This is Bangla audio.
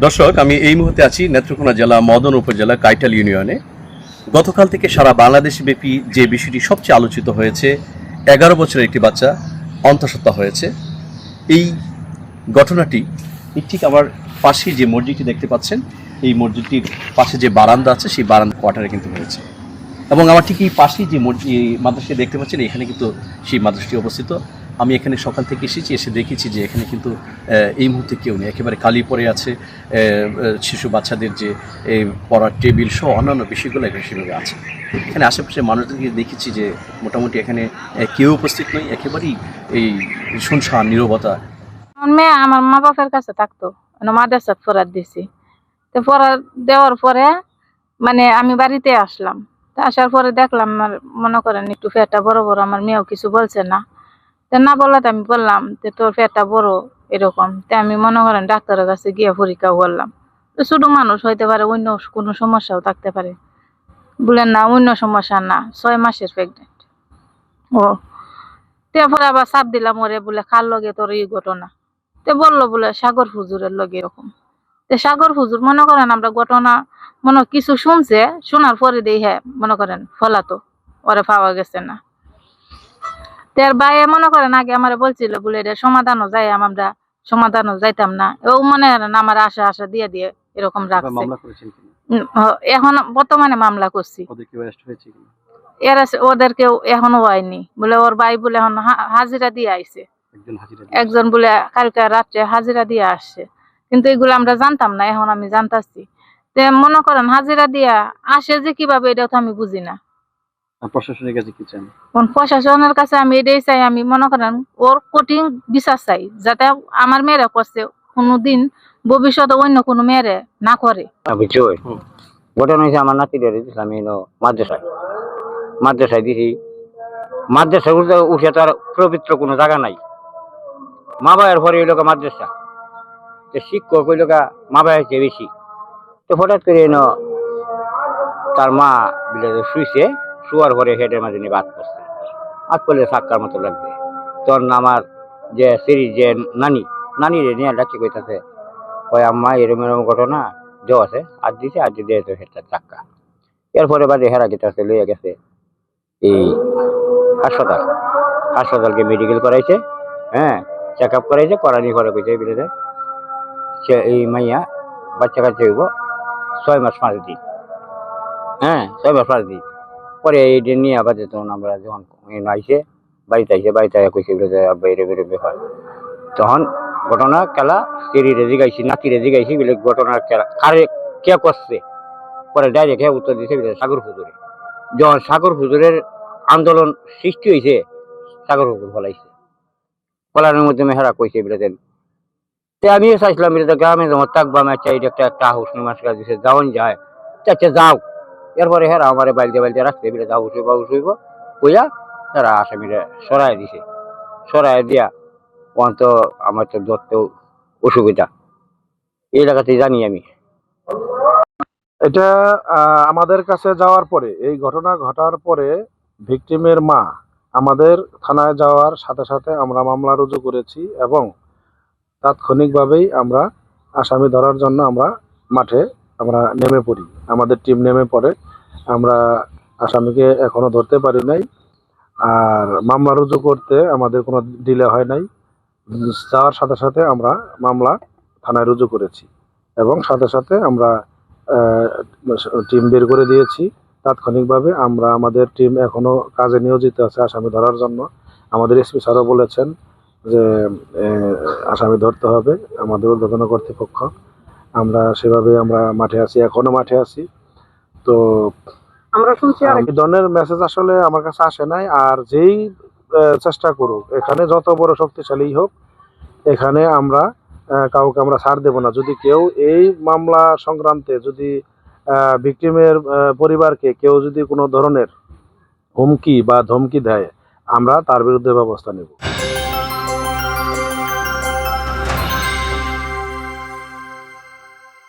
দর্শক, আমি এই মুহূর্তে আছি নেত্রকোনা জেলা মদন উপজেলা কাইটাল ইউনিয়নে। গতকাল থেকে সারা বাংলাদেশব্যাপী যে বিষয়টি সবচেয়ে আলোচিত হয়েছে, 11 বছরের একটি বাচ্চা অন্তঃসত্ত্বা হয়েছে। এই ঘটনাটি ঠিক আমার পাশে যে মসজিদটি দেখতে পাচ্ছেন, এই মসজিদটির পাশে যে বারান্দা আছে, সেই বারান্দা কোয়ার্টারে কিন্তু হয়েছে। এবং আমার ঠিক এই পাশেই যে মাদ্রাসাটি দেখতে পাচ্ছেন, এখানে কিন্তু সেই মাদ্রাসাটি অবস্থিত। আমি এখানে সকাল থেকে এসেছি, এসে দেখেছি যে এখানে কিন্তু এই মুহূর্তে কেউ নেই, একেবারে খালি পড়ে আছে। শিশু বাচ্চাদের যে পড়ার টেবিল সহ অন্যান্য বিষয়গুলো এখানে সেভাবে আছে। এখানে আশেপাশে মানুষদেরকে দেখেছি যে মোটামুটি এখানে কেউ উপস্থিত নয়, একেবারেই এই শুনশান নীরবতা। মেয়ে আমার মা বাপের কাছে থাকতো, মাদ্রাসাত পড়ার দিছি। তো পড়ার দেওয়ার পরে মানে আমি বাড়িতে আসলাম। তো আসার পরে দেখলাম আমার মনে করেন একটু পেটটা বড় বড়, আমার মেয়েও কিছু বলছে না। তো না বললাতে আমি বললাম যে তোর পেটটা বড় এরকম। তো আমি মনে করেন ডাক্তারের কাছে গিয়ে পরীক্ষা করলাম। তো ছোট মানুষ হইতে পারে, অন্য কোনো সমস্যাও থাকতে পারে। বলেন না অন্য সমস্যা না, 6 মাসের প্রেগনেন্ট। ও তারপরে আবার চাপ দিলাম ওরে, বলে কার লগে তোর এই ঘটনা। তো বললো বলে সাগর হুজুরের লগে এরকম। তো সাগর হুজুর মনে করেন আমরা ঘটনা কিছু শুনছে, শোনার পরে দিয়ে মনে করেন ফলাতো ওরে পাওয়া গেছে না। তার ভাইয়ে মনে করেন আগে আমার বলছিল বলে এটা সমাধানও যাই, আমরা সমাধানও যাইতাম না। ও মনে করেন আমার আশা দিয়ে দিয়ে এরকম রাখছে। এখন বর্তমানে মামলা করছি। এরা ওদেরকে এখনো হয়নি বলে, ওর ভাই বলে এখন হাজিরা দিয়ে আইছে। একজন বলে কালকে রাত্রে হাজিরা দিয়ে আসছে, কিন্তু এগুলো আমরা জানতাম না, এখন আমি জানতাছি। মনে করেন হাজিরা দিয়া আসে যে কিভাবে, এটা তো আমি বুঝি না। প্রশাসনের কাছে কি চান? প্রশাসনের কাছে আমি এটাই চাই, আমি মনে করেন ওর কঠিন বিচার চাই, যাতে আমার মেয়েরা করছে কোনোদিন ভবিষ্যতে অন্য কোনো মেয়েরে না করে। ঘটনা হয়েছে আমার নাতিদের আমি মাদ্রাসায় দিছি। মাদ্রাসায় উঠে তার পবিত্র কোনো জায়গা নাই। মা বাবার পরে ওই লোক মাদ্রাসা, শিক্ষক ওই লোক মা বাবার চেয়ে বেশি। তো হঠাৎ করে তার মা শুইছে, শুয়ার পরে হেডের মাঝে নিয়ে বাদ করছে। হাত করলে সাক্কার মতো লাগবে। তখন আমার যে সিরিজ যে নানিরে নিয়ে ডাকি কইতাছে, কয় আম্মা এরম এরম ঘটনা জো আছে, আজ দিছে, আজ দিয়ে তো হেডটা চাক্কা। এরপরে বাদে হেরা গেছে, লইয়া গেছে এই হাসপাতালকে মেডিকেল করাইছে। হ্যাঁ, চেক আপ করাইছে, করানি ঘরে কইছে বিলেতে সে এই মাইয়া বাচ্চা কাচ্চা হইব 6 মাস 5 দিন। হ্যাঁ, 6 মাস 5 দিন পরে এই দিন নিয়ে আবার তখন আমরা যখন আইসে বাড়িতে কইছে আব্বা এরম হয়। তখন ঘটনা খেলা স্ত্রীরে জিগাইছি, নাতিরে জিগাইছি বলে ঘটনা খেলা কারে কে করছে। পরে ডাইরেক্ট উত্তর দিছে সাগর হুজুরে। যখন সাগর হুজুরের আন্দোলন সৃষ্টি হয়েছে, সাগর হুজুর ফলাইছে। ফলানোর মধ্যে মেহেরা কইছে বিলেতেন। আমিও চাইছিলাম গ্রামে যখন থাকবো, আমি চাই একটা হাউস নিমাস কাজ দিছে, যাওয়ান যায়, চাচ্ছে যাও। এরপরে হেরা আমার বাড়িতে রাখতে বিলে হাউস হইব কইয়া তারা আসামিরা সরাই দিছে। সরাই দিয়া অন্ত আমার তো ধরতে অসুবিধা, এই এলাকাতেই জানি আমি। এটা আমাদের কাছে যাওয়ার পরে, এই ঘটনা ঘটার পরে ভিকটিমের মা আমাদের থানায় যাওয়ার সাথে সাথে আমরা মামলা রুজু করেছি এবং তাৎক্ষণিকভাবেই আমরা আসামি ধরার জন্য মাঠে নেমে পড়ি। আমাদের টিম নেমে পড়ে। আমরা আসামিকে এখনো ধরতে পারি নাই। আর মামলা রুজু করতে আমাদের কোনো ডিলে হয় নাই। যাওয়ার সাথে সাথে আমরা মামলা থানায় রুজু করেছি এবং সাথে সাথে আমরা টিম বের করে দিয়েছি তাৎক্ষণিকভাবে। আমাদের টিম এখনো কাজে নিয়োজিত আছে আসামি ধরার জন্য। আমাদের এসপি স্যারও বলেছেন যে আসামি ধরতে হবে, আমাদের ঊর্ধ্বতন কর্তৃপক্ষ। সেভাবে আমরা মাঠে আছি, এখনো মাঠে আছি। তো আমরা শুনছি এই ধরনের মেসেজ আসলে আমার কাছে আসে নাই। আর যেই চেষ্টা করুক, এখানে যত বড় শক্তিশালী হোক, এখানে আমরা কাউকে আমরা ছাড় দেব না। যদি কেউ এই মামলা সংক্রান্তে যদি ভিকটিমের পরিবারকে কেউ যদি কোনো ধরনের হুমকি বা ধমকি দেয়, আমরা তার বিরুদ্ধে ব্যবস্থা নেব।